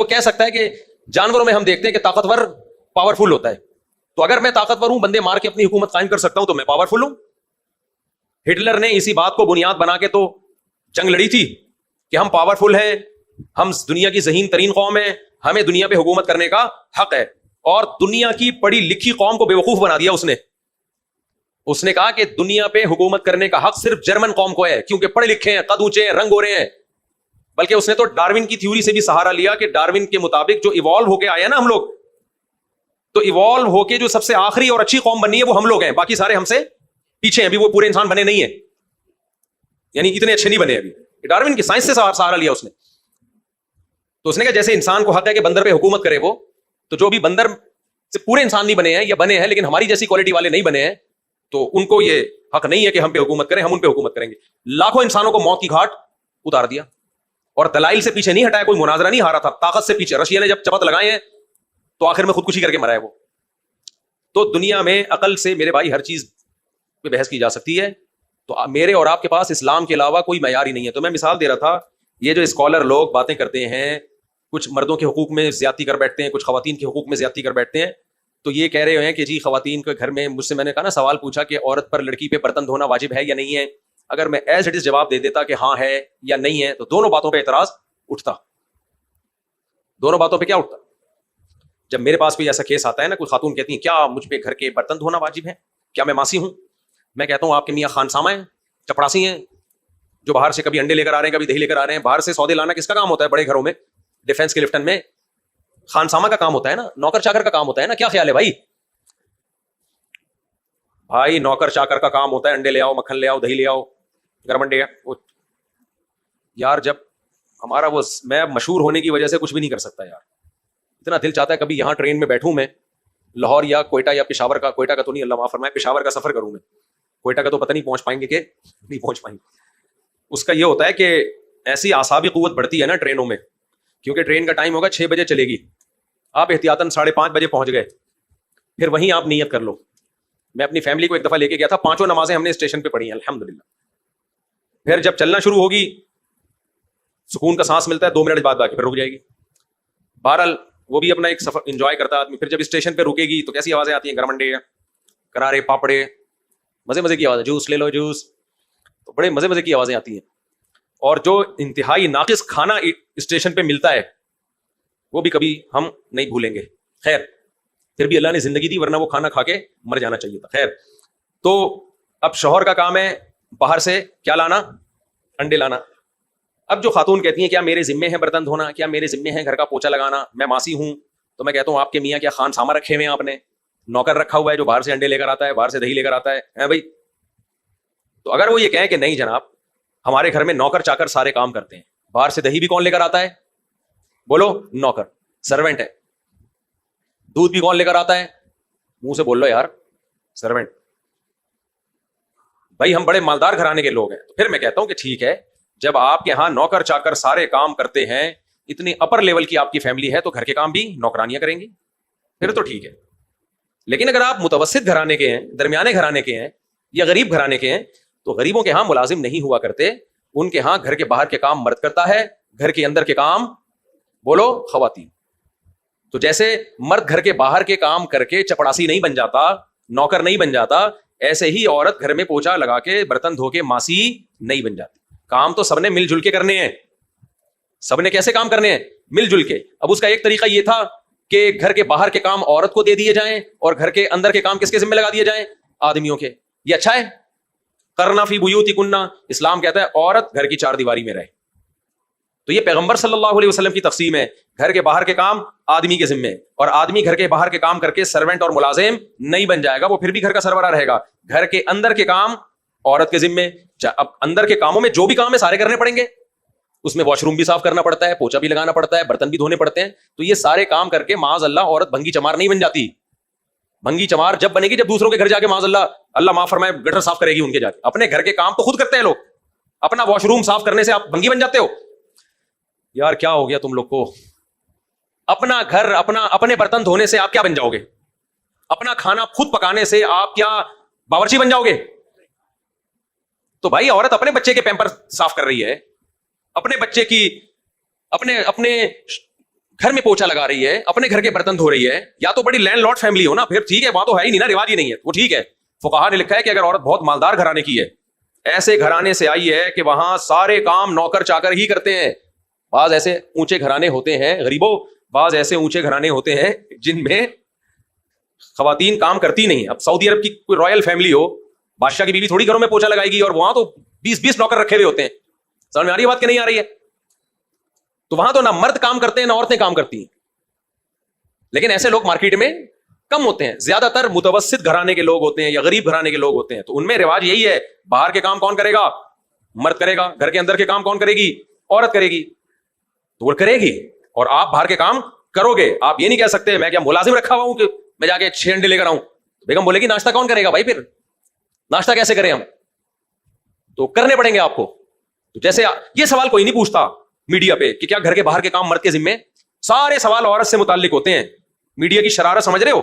وہ کہہ سکتا ہے کہ جانوروں میں ہم دیکھتے ہیں کہ طاقتور پاورفل ہوتا ہے، تو اگر میں طاقتور ہوں، بندے مار کے اپنی حکومت قائم کر سکتا ہوں، تو میں پاورفل ہوں۔ ہٹلر نے اسی بات کو بنیاد بنا کے تو جنگ لڑی تھی کہ ہم پاورفل ہیں، ہم دنیا کی ذہین ترین قوم ہیں، ہمیں دنیا پہ حکومت کرنے کا حق ہے، اور دنیا کی پڑھی لکھی قوم کو بیوقوف بنا دیا اس نے کہا کہ دنیا پہ حکومت کرنے کا حق صرف جرمن قوم کو ہے، کیونکہ پڑھے لکھے ہیں، قد اونچے ہیں، رنگ ہو رہے ہیں۔ بلکہ اس نے تو ڈارون کی تھیوری سے بھی سہارا لیا کہ ڈارون کے مطابق جو ایوالو ہو کے آئے ہیں نا ہم لوگ، تو ایوالو ہو کے جو سب سے آخری اور اچھی قوم بنی ہے وہ ہم لوگ ہیں، باقی سارے ہم سے پیچھے ہیں، ابھی وہ پورے انسان بنے نہیں ہیں، یعنی اتنے اچھے نہیں بنے ابھی۔ ڈارون کی سائنس سے سہارا لیا اس نے۔ تو اس نے کہا جیسے انسان کو حق ہے کہ بندر پہ حکومت کرے وہ، تو جو بھی بندر سے پورے انسان نہیں بنے ہیں یا بنے ہیں لیکن ہماری جیسی کوالٹی والے نہیں بنے ہیں، تو ان کو یہ حق نہیں ہے کہ ہم پہ حکومت کریں، ہم ان پہ حکومت کریں گے۔ لاکھوں انسانوں کو موت کی گھاٹ اتار دیا، اور دلائل سے پیچھے نہیں ہٹایا، کوئی مناظرہ نہیں ہارا تھا، طاقت سے پیچھے۔ رشیا نے جب چپت لگائے ہیں تو آخر میں خودکشی کر کے مرا ہے وہ۔ تو دنیا میں عقل سے میرے بھائی ہر چیز پہ بحث کی جا سکتی ہے، تو میرے اور آپ کے پاس اسلام کے علاوہ کوئی معیار ہی نہیں ہے۔ تو میں مثال دے رہا تھا، یہ جو اسکالر لوگ باتیں کرتے ہیں، کچھ مردوں کے حقوق میں زیادتی کر بیٹھتے ہیں، کچھ خواتین کے حقوق میں زیادتی کر بیٹھتے ہیں، تو یہ کہہ رہے ہیں کہ جی خواتین کے گھر میں، مجھ سے میں نے کہا نا سوال پوچھا کہ عورت پر لڑکی پہ برتن دھونا واجب ہے یا نہیں ہے، اگر میں ایز اٹ از جواب دے دیتا کہ ہاں ہے یا نہیں ہے، تو دونوں باتوں پہ اعتراض اٹھتا۔ دونوں باتوں پہ کیا اٹھتا؟ جب میرے پاس کوئی ایسا کیس آتا ہے نا، کوئی خاتون کہتی ہیں کیا مجھ پہ گھر کے برتن دھونا واجب ہے، کیا میں ماسی ہوں؟ میں کہتا ہوں آپ کے میاں خانسامہ ہیں، چپڑاسی ہیں، جو باہر سے کبھی انڈے لے کر آ رہے ہیں، کبھی دہی لے کر آ رہے ہیں۔ باہر سے سودے لانا کس کا کام ہوتا ہے بڑے گھروں میں؟ ڈیفینس کے لفٹن میں خانسامہ کا کام ہوتا ہے نا، نوکر چاکر کا کام ہوتا ہے نا۔ کیا خیال ہے بھائی؟ بھائی نوکر چاکر کا کام ہوتا ہے انڈے لے آؤ، مکھن لے آؤ، دہی لے آؤ، گرم انڈے۔ یار جب ہمارا وہ، میں مشہور ہونے کی وجہ سے کچھ بھی نہیں کر سکتا یار، اتنا دل چاہتا ہے کبھی یہاں ٹرین میں بیٹھوں میں، لاہور یا کوئٹہ یا پشاور کا، کوئٹہ کا تو نہیں اللہ معاف فرمائے، پشاور کا سفر کروں میں، کوئٹہ کا تو پتہ نہیں پہنچ پائیں گے کہ نہیں پہنچ پائیں گے۔ اس کا یہ ہوتا ہے کہ ایسی اعصابی قوت بڑھتی ہے نا ٹرینوں میں، کیونکہ ٹرین کا ٹائم ہوگا 6 بجے چلے گی، آپ احتیاطاً 5:30 بجے پہنچ گئے، پھر وہیں آپ نیت کر لو۔ میں اپنی فیملی کو ایک دفعہ لے کے گیا تھا، 5 نمازیں ہم نے اسٹیشن پہ پڑھی ہیں الحمدللہ۔ پھر جب چلنا شروع ہوگی، سکون کا سانس ملتا ہے، 2 منٹ بعد باقی پھر رک جائے گی۔ بہرحال وہ بھی اپنا ایک سفر انجوائے کرتا آدمی۔ پھر جب اسٹیشن پہ رکے گی تو کیسی آوازیں آتی ہیں، گرم انڈے، کرارے پاپڑے، مزے مزے کی آوازیں، جوس لے لو جوس، تو بڑے مزے مزے کی آوازیں آتی ہیں۔ اور جو انتہائی ناقص کھانا اسٹیشن پہ ملتا ہے وہ بھی کبھی ہم نہیں بھولیں گے۔ خیر پھر بھی اللہ نے زندگی دی، ورنہ وہ کھانا کھا کے مر جانا چاہیے تھا۔ خیر تو اب شوہر کا کام ہے باہر سے کیا لانا، انڈے لانا۔ اب جو خاتون کہتی ہیں کیا میرے ذمے ہے برتن دھونا، کیا میرے ذمے ہے گھر کا پوچھا لگانا، میں ماسی ہوں، تو میں کہتا ہوں آپ کے میاں کیا خان سامہ رکھے ہوئے ہیں؟ آپ نے نوکر رکھا ہوا ہے جو باہر سے انڈے لے کر آتا ہے، باہر سے دہی لے کر آتا ہے بھائی؟ تو اگر وہ یہ کہیں کہ نہیں جناب ہمارے گھر میں نوکر چاکر سارے کام کرتے ہیں، باہر سے دہی بھی کون لے کر آتا ہے؟ بولو نوکر، سرونٹ ہے۔ دودھ بھی کون لے کر آتا ہے؟ منہ سے بول لو یار، سرونٹ۔ بھائی ہم بڑے مالدار گھرانے کے لوگ ہیں، تو پھر میں کہتا ہوں کہ ٹھیک ہے، جب آپ کے ہاں نوکر چاکر سارے کام کرتے ہیں، اتنی اپر لیول کی آپ کی فیملی ہے، تو گھر کے کام بھی نوکرانیاں کریں گی، پھر تو ٹھیک ہے۔ لیکن اگر آپ متوسط گھرانے کے ہیں، درمیانے گھرانے کے ہیں، یا غریب گھرانے کے ہیں، تو غریبوں کے ہاں ملازم نہیں ہوا کرتے، ان کے ہاں گھر کے باہر کے کام مرد کرتا ہے، گھر کے اندر کے کام بولو خواتین۔ تو جیسے مرد گھر کے باہر کے کام کر کے چپڑاسی نہیں بن جاتا، نوکر نہیں بن جاتا، ایسے ہی عورت گھر میں پوچھا لگا کے برتن دھو کے ماسی نہیں بن جاتی۔ کام تو سب نے مل جل کے کرنے ہیں، سب نے کیسے کام کرنے ہیں؟ مل جل کے۔ اب اس کا ایک طریقہ یہ تھا کہ گھر کے باہر کے کام عورت کو دے دیے جائیں اور گھر کے اندر کے کام کس کے ذمہ لگا دیے جائیں؟ آدمیوں کے۔ یہ اچھا ہے؟ کرنا فی بیوتکن، اسلام کہتا ہے عورت گھر کی 4 دیواری میں رہے۔ تو یہ پیغمبر صلی اللہ علیہ وسلم کی تقسیم ہے، گھر کے باہر کے کام آدمی کے ذمے، اور آدمی گھر کے باہر کے کام کر کے سرونٹ اور ملازم نہیں بن جائے گا، وہ پھر بھی گھر کا سربراہ رہے گا۔ گھر کے اندر کے کام عورت کے ذمے۔ اب اندر کے کاموں میں جو بھی کام ہے سارے کرنے پڑیں گے، اس میں واش روم بھی صاف کرنا پڑتا ہے، پوچھا بھی لگانا پڑتا ہے، برتن بھی دھونے پڑتے ہیں۔ تو یہ سارے کام کر کے معاذ اللہ عورت بھنگی چمار نہیں بن جاتی۔ بھنگی چمار جب بنے گی جب دوسروں کے گھر جا کے معاذ اللہ معاف فرمائے گٹر صاف کرے گی ان کے جا کے۔ اپنے گھر کے کام تو خود کرتے ہیں لوگ، اپنا واش روم صاف کرنے سے آپ بھنگی بن جاتے ہو؟ یار کیا ہو گیا تم لوگ کو؟ اپنا گھر، اپنے برتن دھونے سے آپ کیا بن جاؤ گے؟ اپنا کھانا خود پکانے سے آپ کیا باورچی بن جاؤ گے؟ تو بھائی عورت اپنے بچے کے پیمپر صاف کر رہی ہے، اپنے بچے کی، اپنے گھر میں پوچھا لگا رہی ہے, اپنے گھر کے برتن دھو رہی ہے, یا تو بڑی لینڈ لارڈ فیملی ہو نا, پھر ٹھیک ہے, وہاں تو ہے ہی نہیں نا, رواج ہی نہیں ہے, وہ ٹھیک ہے. فقہا نے لکھا ہے کہ اگر عورت بہت مالدار گھرانے کی ہے, ایسے گھرانے سے آئی ہے کہ وہاں سارے کام نوکر چاکر ہی کرتے ہیں, بعض ایسے اونچے گھرانے ہوتے ہیں غریبوں, بعض ایسے اونچے گھرانے ہوتے ہیں جن میں خواتین کام کرتی نہیں. اب سعودی عرب کی کوئی رائل فیملی ہو, بادشاہ کی بیوی تھوڑی گھروں میں پوچھا لگائے گی, اور وہاں تو 20 نوکر رکھے ہوئے ہوتے ہیں. سمجھ میں آ رہی ہے بات کہ نہیں آ رہی ہے؟ تو وہاں تو نہ مرد کام کرتے ہیں نہ عورتیں کام کرتی ہیں. لیکن ایسے لوگ مارکیٹ میں کم ہوتے ہیں, زیادہ تر متوسط گھرانے کے لوگ ہوتے ہیں یا غریب گھرانے کے لوگ ہوتے ہیں. تو ان میں رواج یہی ہے, باہر کے کام کون کرے گا؟ مرد کرے گا. گھر کے اندر کے کام کون کرے گی؟ عورت کرے گی. تو وہ کرے گی, اور آپ باہر کے کام کرو گے. آپ یہ نہیں کہہ سکتے میں کیا ملازم رکھا ہوا ہوں کہ میں جا کے 6 انڈے لے کر آؤں. بیگم بولے گی ناشتہ کون کرے گا بھائی, پھر ناشتہ کیسے کریں ہم؟ تو کرنے پڑیں گے آپ کو. تو جیسے یہ سوال کوئی نہیں پوچھتا میڈیا پہ کہ کیا گھر کے باہر کے کام مرد کے ذمے, سارے سوال عورت سے متعلق ہوتے ہیں. میڈیا کی شرارت سمجھ رہے ہو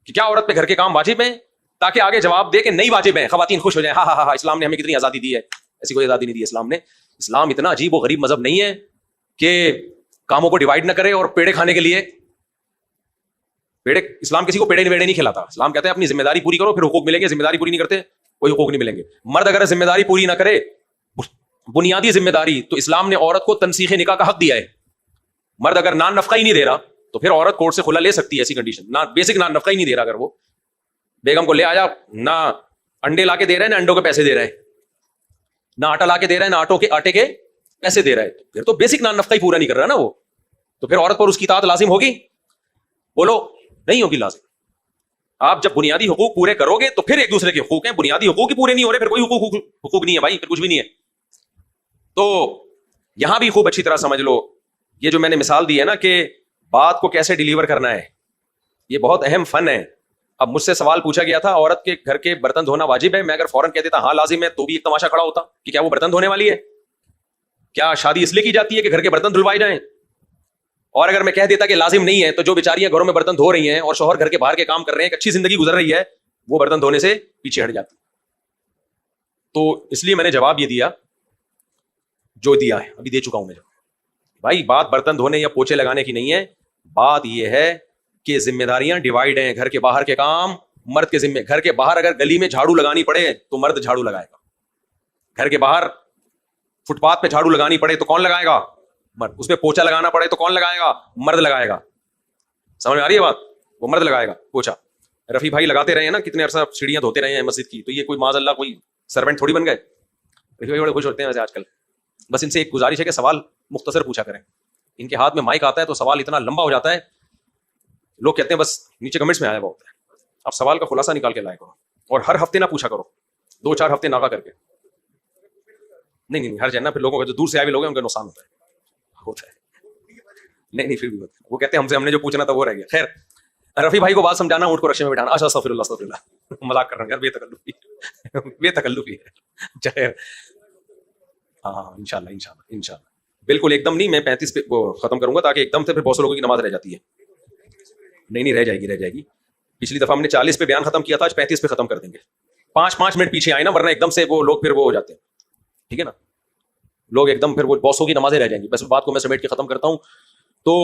کہ کیا عورت پہ گھر کے کام واجب ہیں, تاکہ آگے جواب دے کہ نہیں واجب ہیں, خواتین خوش ہو جائیں, ہاں ہاں ہاں اسلام نے ہمیں کتنی آزادی دی ہے. ایسی کوئی آزادی نہیں دی اسلام نے. اسلام اتنا عجیب و غریب مذہب نہیں ہے کہ کاموں کو ڈیوائڈ نہ کرے اور پیڑے کھانے کے لیے پیڑے. اسلام کسی کو پیڑے ویڑے نہیں کھلاتا. اسلام کہتے ہیں اپنی ذمہ داری پوری کرو پھر حقوق ملیں گے, ذمہ داری پوری نہیں کرتے کوئی حقوق نہیں ملیں گے. مرد اگر ذمہ داری پوری نہ کرے, بنیادی ذمہ داری, تو اسلام نے عورت کو تنسیخ نکاح کا حق دیا ہے. مرد اگر نان نفقہ ہی نہیں دے رہا تو پھر عورت کورٹ سے خلا لے سکتی ہے. ایسی کنڈیشن, بیسک نان نفقہ ہی نہیں دے رہا, اگر وہ بیگم کو لے آیا, نہ انڈے لا کے دے رہا ہے نہ انڈوں کے پیسے دے رہا ہے, نہ آٹا لا کے دے رہا ہے نہ آٹے کے پیسے دے رہا ہے, پھر تو بیسک نان نفقہ ہی پورا نہیں کر رہا نا وہ. تو پھر عورت پر اس کی اطاعت لازم ہوگی؟ بولو نہیں ہوگی لازم. آپ جب بنیادی حقوق پورے کرو گے تو پھر ایک دوسرے کے حقوق ہیں. بنیادی حقوق ہی پورے نہیں ہو رہے, پھر کوئی حقوق نہیں ہے بھائی, پھر کچھ بھی نہیں ہے. تو یہاں بھی خوب اچھی طرح سمجھ لو, یہ جو میں نے مثال دی ہے نا کہ بات کو کیسے ڈیلیور کرنا ہے, یہ بہت اہم فن ہے. اب مجھ سے سوال پوچھا گیا تھا عورت کے گھر کے برتن دھونا واجب ہے. میں اگر فوراً کہہ دیتا ہاں لازم ہے, تو بھی ایک تماشا کھڑا ہوتا کہ کیا وہ برتن دھونے والی ہے؟ کیا شادی اس لیے کی جاتی ہے کہ گھر کے برتن دھلوائے جائیں؟ اور اگر میں کہہ دیتا کہ لازم نہیں ہے, تو جو بیچاریاں گھروں میں برتن دھو رہی ہیں اور شوہر گھر کے باہر کے کام کر رہے ہیں, ایک اچھی زندگی گزر رہی ہے, وہ برتن دھونے سے پیچھے ہٹ جاتی. تو اس لیے میں نے جواب یہ دیا جو دیا ہے, ابھی دے چکا ہوں میں. بھائی بات برتن دھونے یا پوچھے لگانے کی نہیں ہے, بات یہ ہے کہ ذمہ داریاں ڈیوائڈ ہیں. گھر کے باہر کے کام مرد کے ذمہ. گھر کے باہر اگر گلی میں جھاڑو لگانی پڑے تو مرد جھاڑو لگائے گا. گھر کے باہر فٹ پاتھ پہ جھاڑو لگانی پڑے تو کون لگائے گا؟ مرد. اس پہ پوچھا لگانا پڑے تو کون لگائے گا؟ مرد لگائے گا. سمجھ میں آ رہی ہے بات؟ وہ مرد لگائے گا پوچھا. رفیع بھائی لگاتے رہے ہیں نا, کتنے عرصہ سیڑھیاں دھوتے رہے ہیں مسجد کی, تو یہ کوئی معاذ اللہ کوئی سرونٹ تھوڑی بن گئے. رفیع بھائی بڑے خوش ہوتے ہیں ویسے آج کل. بس ان سے ایک گزارش ہے کہ سوال مختصر پوچھا کریں. ان کے ہاتھ میں مائک آتا ہے تو سوال اتنا لمبا ہو جاتا ہے, لوگ کہتے ہیں بس نیچے کمنٹس میں آیا ہوا ہوتا ہے. اب سوال کا خلاصہ نکال کے لائے کرو, اور ہر ہفتے نہ پوچھا کرو, 2-4 ہفتے ناغا کر کے. نہیں ہر جانا, پھر لوگوں کا جو دور سے آئے ہوئے لوگ ہیں ان کا نقصان ہوتا ہے. نہیں پھر بھی ہوتا ہے. وہ کہتے ہیں ہم نے جو پوچھنا تھا وہ رہ گیا. خیر, رفیع بھائی کو بات سمجھانا, اونٹ کو رشے میں بٹھانا, استغفر اللہ, مذاق کر رہا ہوں یار, بے تکلفی ہے. ہاں انشاءاللہ بالکل ایک دم نہیں. میں 35 پہ ختم کروں گا تاکہ ایک دم سے پھر بہت سے لوگوں کی نماز رہ جاتی ہے. نہیں رہ جائے گی. پچھلی دفعہ ہم نے 40 پہ بیان ختم کیا تھا, آج 35 پہ ختم کر دیں گے. 5 منٹ پیچھے آئے نا, ورنہ ایک دم سے وہ لوگ پھر وہ ہو جاتے ہیں. ٹھیک ہے نا, لوگ ایک دم پھر وہ بہت سو کی نمازیں رہ جائیں گی. بس بات کو میں سمیٹ کے ختم کرتا ہوں. تو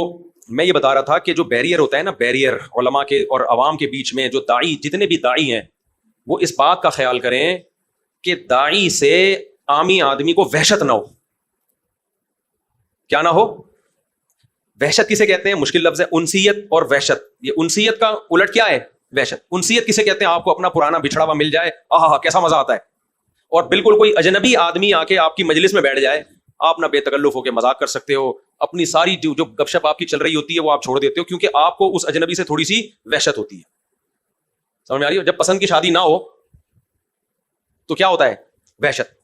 میں یہ بتا رہا تھا کہ جو بیریئر ہوتا ہے نا, بیریئر علماء کے اور عوام کے بیچ میں, جو داعی, جتنے بھی داعی ہیں, وہ اس بات کا خیال کریں کہ داعی سے عامی آدمی کو وحشت نہ ہو. کیا نہ ہو؟ وحشت کسے کہتے ہیں؟ مشکل لفظ ہے, انسیت اور وحشت. یہ انسیت کا الٹ کیا ہے؟ وحشت. انسیت کسے کہتے ہیں؟ آپ کو اپنا پرانا بچھڑا ہوا مل جائے, آہا کیسا مزہ آتا ہے. اور بالکل کوئی اجنبی آدمی آ کے آپ کی مجلس میں بیٹھ جائے, آپ نہ بے تکلف ہو کے مذاق کر سکتے ہو, اپنی ساری جو گپ شپ آپ کی چل رہی ہوتی ہے وہ آپ چھوڑ دیتے ہو, کیونکہ آپ کو اس اجنبی سے تھوڑی سی وحشت ہوتی ہے. سمجھ میں آ رہی ہے؟ جب پسند کی شادی نہ ہو تو کیا ہوتا ہے؟ وحشت.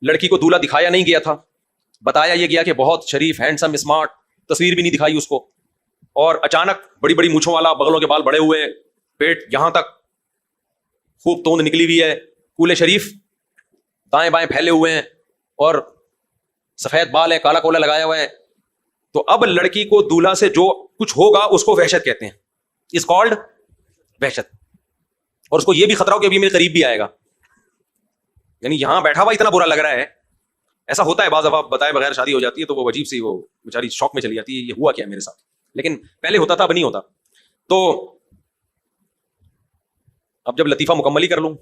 لڑکی کو دولہا دکھایا نہیں گیا تھا, بتایا یہ گیا کہ بہت شریف, ہینڈسم, اسمارٹ, تصویر بھی نہیں دکھائی اس کو, اور اچانک بڑی بڑی مونچھوں والا, بغلوں کے بال بڑے ہوئے, پیٹ یہاں تک, خوب توند نکلی ہوئی ہے, کولے شریف دائیں بائیں پھیلے ہوئے ہیں, اور سفید بال ہے, کالا کولا لگایا ہوا ہے. تو اب لڑکی کو دولہا سے جو کچھ ہوگا اس کو وحشت کہتے ہیں, از کالڈ وحشت. اور اس کو یہ بھی خطرہ ہو کہ ابھی میرے قریب بھی آئے گا, یعنی یہاں بیٹھا ہوا اتنا برا لگ رہا ہے, ایسا ہوتا ہے بعض دفعہ بتائے بغیر شادی ہو جاتی ہے تو وہ عجیب سی وہ بیچاری شوق میں چلی جاتی ہے، یہ ہوا کیا میرے ساتھ، لیکن پہلے ہوتا تھا اب نہیں ہوتا. تو اب جب لطیفہ مکمل ہی کر لوں